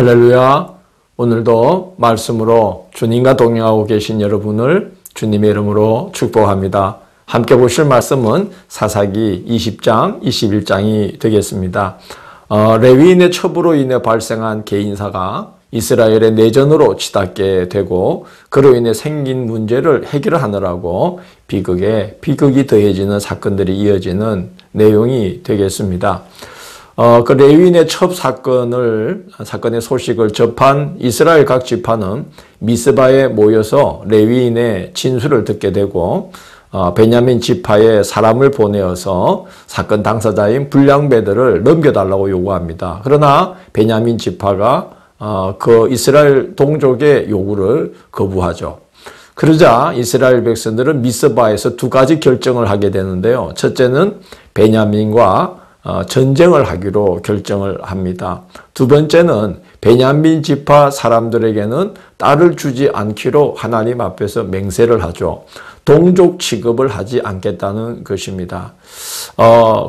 할렐루야. 오늘도 말씀으로 주님과 동행하고 계신 여러분을 주님의 이름으로 축복합니다. 함께 보실 말씀은 사사기 20장, 21장이 되겠습니다. 레위인의 첩으로 인해 발생한 개인사가 이스라엘의 내전으로 치닫게 되고 그로 인해 생긴 문제를 해결하느라고 비극이 더해지는 사건들이 이어지는 내용이 되겠습니다. 그 레위인의 첩 사건의 소식을 접한 이스라엘 각 지파는 미스바에 모여서 레위인의 진술을 듣게 되고 베냐민 지파에 사람을 보내어서 사건 당사자인 불량배들을 넘겨달라고 요구합니다. 그러나 베냐민 지파가 그 이스라엘 동족의 요구를 거부하죠. 그러자 이스라엘 백성들은 미스바에서 두 가지 결정을 하게 되는데요. 첫째는 베냐민과 전쟁을 하기로 결정을 합니다. 두 번째는 베냐민 지파 사람들에게는 딸을 주지 않기로 하나님 앞에서 맹세를 하죠. 동족 취급을 하지 않겠다는 것입니다.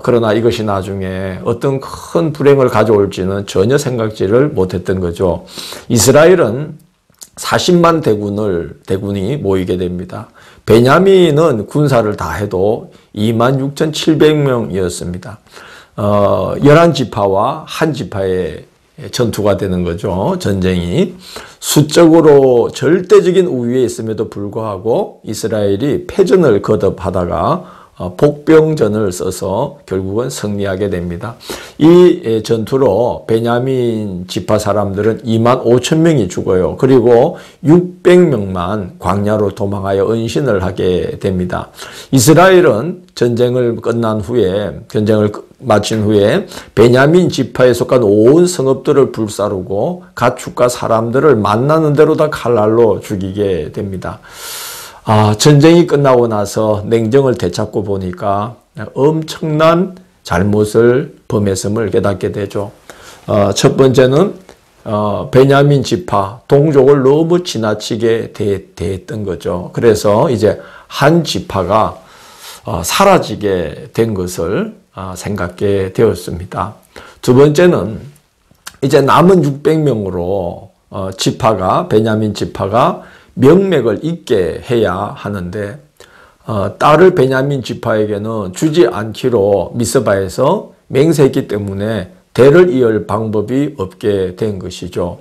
그러나 이것이 나중에 어떤 큰 불행을 가져올지는 전혀 생각지를 못했던 거죠. 이스라엘은 40만 대군이 모이게 됩니다. 베냐민은 군사를 다 해도 26,700명이었습니다. 11지파와 한 지파의 전투가 되는 거죠. 전쟁이. 수적으로 절대적인 우위에 있음에도 불구하고 이스라엘이 패전을 거듭하다가 복병전을 써서 결국은 승리하게 됩니다. 이 전투로 베냐민 지파 사람들은 25,000명이 죽어요. 그리고 600명만 광야로 도망하여 은신을 하게 됩니다. 이스라엘은 전쟁을 마친 후에 베냐민 지파에 속한 온 성읍들을 불사르고 가축과 사람들을 만나는 대로 다 칼날로 죽이게 됩니다. 전쟁이 끝나고 나서 냉정을 되찾고 보니까 엄청난 잘못을 범했음을 깨닫게 되죠. 첫 번째는 베냐민 지파, 동족을 너무 지나치게 대했던 거죠. 그래서 이제 한 지파가 사라지게 된 것을 생각게 되었습니다. 두 번째는 이제 남은 600명으로 베냐민 지파가 명맥을 잇게 해야 하는데 딸을 베냐민 지파에게는 주지 않기로 미스바에서 맹세했기 때문에 대를 이을 방법이 없게 된 것이죠.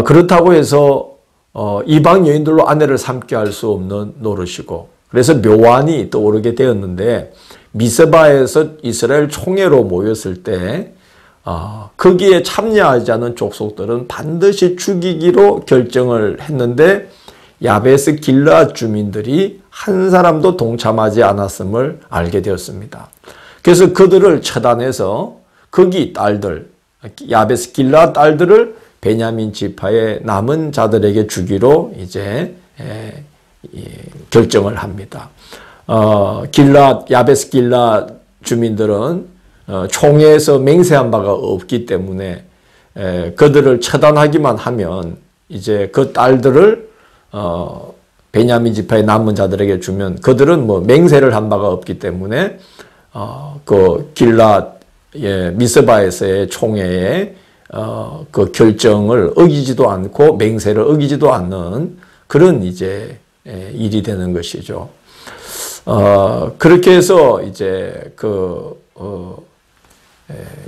그렇다고 해서 이방 여인들로 아내를 삼게 할 수 없는 노릇이고 그래서 묘안이 떠오르게 되었는데 미스바에서 이스라엘 총회로 모였을 때 거기에 참여하지 않은 족속들은 반드시 죽이기로 결정을 했는데 야베스 길르앗 주민들이 한 사람도 동참하지 않았음을 알게 되었습니다. 그래서 그들을 처단해서 거기 딸들, 야베스 길르앗 딸들을 베냐민 지파의 남은 자들에게 주기로 이제 결정을 합니다. 야베스 길르앗 주민들은 총회에서 맹세한 바가 없기 때문에 그들을 처단하기만 하면 이제 그 딸들을 베냐민 지파의 남은 자들에게 주면 그들은 맹세를 한 바가 없기 때문에 그 미스바에서의 총회에 그 결정을 어기지도 않고 맹세를 어기지도 않는 그런 이제 일이 되는 것이죠. 그렇게 해서 이제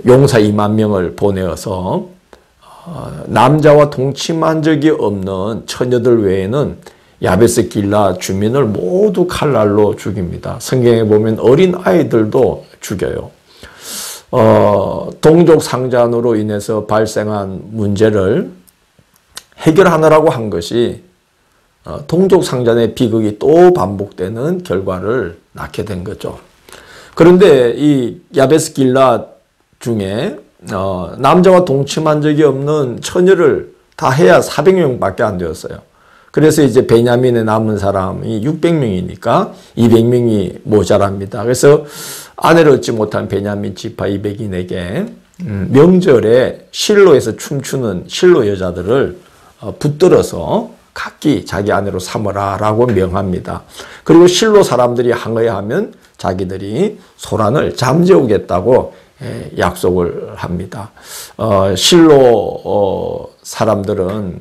용사 2만 명을 보내어서 남자와 동침한 적이 없는 처녀들 외에는 야베스 길르앗 주민을 모두 칼날로 죽입니다. 성경에 보면 어린 아이들도 죽여요. 동족 상잔으로 인해서 발생한 문제를 해결하느라고 한 것이 동족 상잔의 비극이 또 반복되는 결과를 낳게 된 거죠. 그런데 이 야베스 길르앗 중에 남자와 동침한 적이 없는 처녀를 다 해야 400명밖에 안 되었어요. 그래서 이제 베냐민에 남은 사람이 600명이니까 200명이 모자랍니다. 그래서 아내를 얻지 못한 베냐민 지파 200인에게 명절에 실로에서 춤추는 실로 여자들을 붙들어서 각기 자기 아내로 삼으라 라고 명합니다. 그리고 실로 사람들이 항의하면 자기들이 소란을 잠재우겠다고 약속을 합니다. 실로 사람들은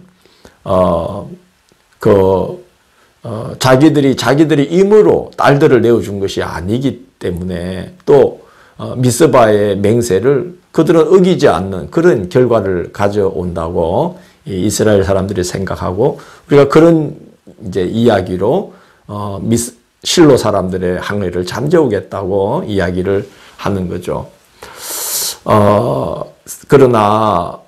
자기들이 임으로 딸들을 내어준 것이 아니기 때문에 또 미스바의 맹세를 그들은 어기지 않는 그런 결과를 가져온다고 이스라엘 사람들이 생각하고, 우리가 그런 이제 이야기로 실로 사람들의 항해를 잠재우겠다고 이야기를 하는 거죠. 그러나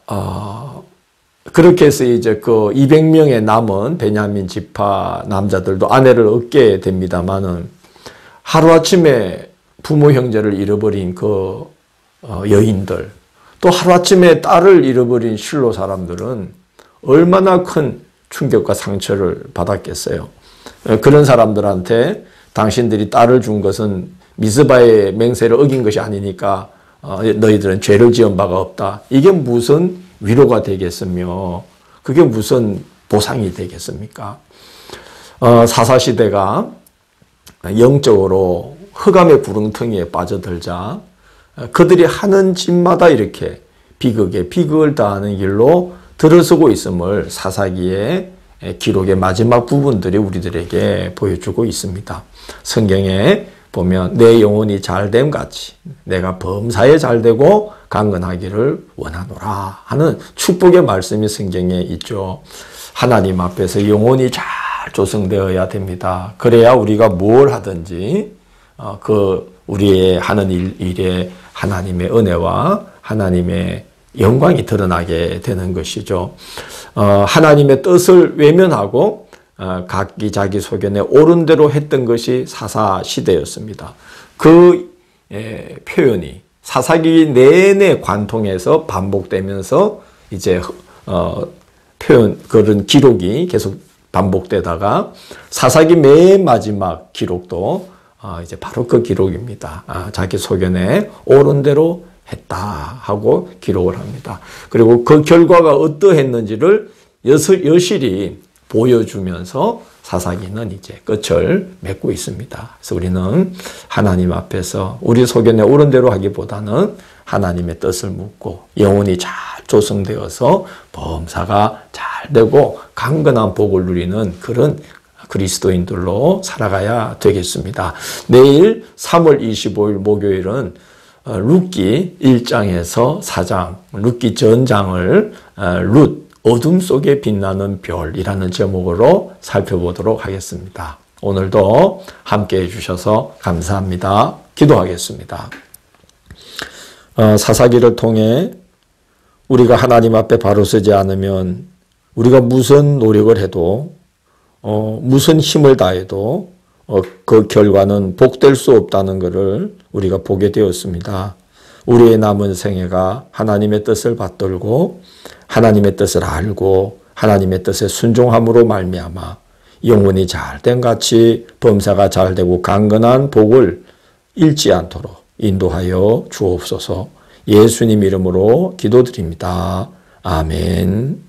그렇게 해서 이제 그 200명의 남은 베냐민 지파 남자들도 아내를 얻게 됩니다만은, 하루아침에 부모 형제를 잃어버린 그 여인들, 또 하루아침에 딸을 잃어버린 실로 사람들은 얼마나 큰 충격과 상처를 받았겠어요. 그런 사람들한테 당신들이 딸을 준 것은 미스바의 맹세를 어긴 것이 아니니까 너희들은 죄를 지은 바가 없다. 이게 무슨 위로가 되겠으며 그게 무슨 보상이 되겠습니까? 사사시대가 영적으로 흑암의 구렁텅이에 빠져들자 그들이 하는 짓마다 이렇게 비극을 당하는 길로 들어서고 있음을 사사기의 기록의 마지막 부분들이 우리들에게 보여주고 있습니다. 성경에 보면 내 영혼이 잘됨 같이 내가 범사에 잘되고 강건하기를 원하노라 하는 축복의 말씀이 성경에 있죠. 하나님 앞에서 영혼이 잘 조성되어야 됩니다. 그래야 우리가 뭘 하든지 우리의 하는 일에 하나님의 은혜와 하나님의 영광이 드러나게 되는 것이죠. 하나님의 뜻을 외면하고 각기 자기 소견에 옳은 대로 했던 것이 사사 시대였습니다. 그 표현이 사사기 내내 관통해서 반복되면서 이제 그런 기록이 계속 반복되다가 사사기 맨 마지막 기록도 이제 바로 그 기록입니다. 자기 소견에 옳은 대로 했다 하고 기록을 합니다. 그리고 그 결과가 어떠했는지를 여실히 보여주면서 사사기는 이제 끝을 맺고 있습니다. 그래서 우리는 하나님 앞에서 우리 소견에 옳은 대로 하기보다는 하나님의 뜻을 묻고 영혼이 잘 조성되어서 범사가 잘 되고 강건한 복을 누리는 그런 그리스도인들로 살아가야 되겠습니다. 내일 3월 25일 목요일은 룻기 1장에서 4장, 룻기 전장을 룻, 어둠 속에 빛나는 별이라는 제목으로 살펴보도록 하겠습니다. 오늘도 함께 해주셔서 감사합니다. 기도하겠습니다. 사사기를 통해 우리가 하나님 앞에 바로 서지 않으면 우리가 무슨 노력을 해도 무슨 힘을 다해도 그 결과는 복될 수 없다는 것을 우리가 보게 되었습니다. 우리의 남은 생애가 하나님의 뜻을 받들고 하나님의 뜻을 알고 하나님의 뜻에 순종함으로 말미암아 영혼이 잘된 같이 범사가 잘되고 강건한 복을 잃지 않도록 인도하여 주옵소서. 예수님 이름으로 기도드립니다. 아멘.